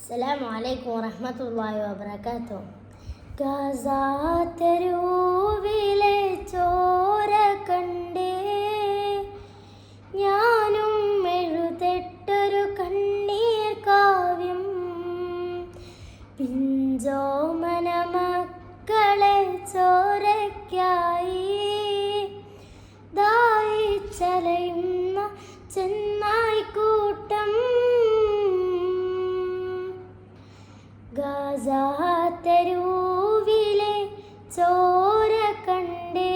السلام عليكم ورحمة الله وبركاته. Gaza തെരുവിലെ ചോര കണ്ടേ ഞാനും എഴുതെട്ടൊരു കണ്ണീർ കാവ്യം. പിഞ്ചോമന മക്കളെ ചോരയ്ക്കായി ദാഹിച്ചലയുന്ന ചെന്നായിക്കൂട്ടം. ഗാസാ തെരുവിലെ ചോര കണ്ടേ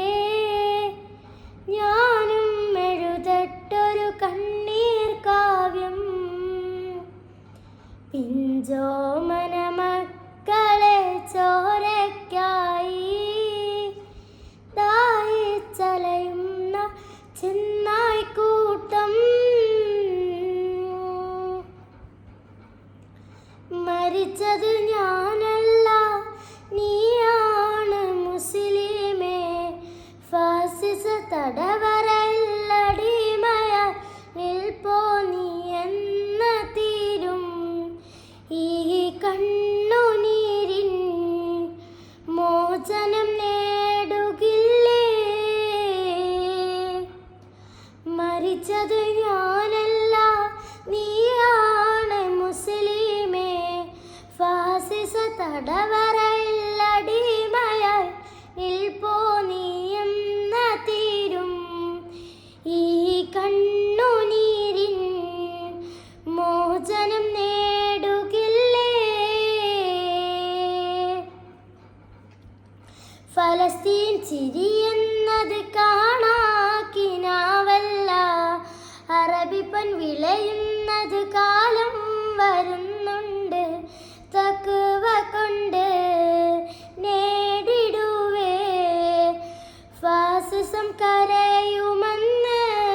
ഞാനും എഴുതട്ടൊരു കണ്ണീർ കാവ്യം. പിഞ്ചോമന മക്കളെ ചോരയ്ക്കായി ദാഹിച്ചലയുന്ന ചെന്നായിക്കൂട്ടം. മരിച്ചത് ഞാനല്ല, നീയാണ് മുസ്ലിമേ. ഫാസിസ തടവറയിലടിമയ നിൽപ്പോ നീ എന്ന തീരും ഈ കണ്ണുനീരിൻ മോചനം നേടുകില്ലേ. മരിച്ചത് ഞാനല്ല, നീയാണ് മുസ്ലിമേ. ഫാസിസ തടവറയിലടിമയായി നിൽപ്പോ നീ എന്ന തീരും ഈ കണ്ണുനീരിൻ മോചനം നേടുകില്ലേ. ഫലസ്തീൻ ചിരിയെന്നത് കാണാക്കിനാവല്ല, അറബിപ്പൻ വിളയുന്നത് കാലം വരുന്നുണ്ട്. തഖ്വ കൊണ്ട് നേടിടുവേ ഫാസിസം കരയൂ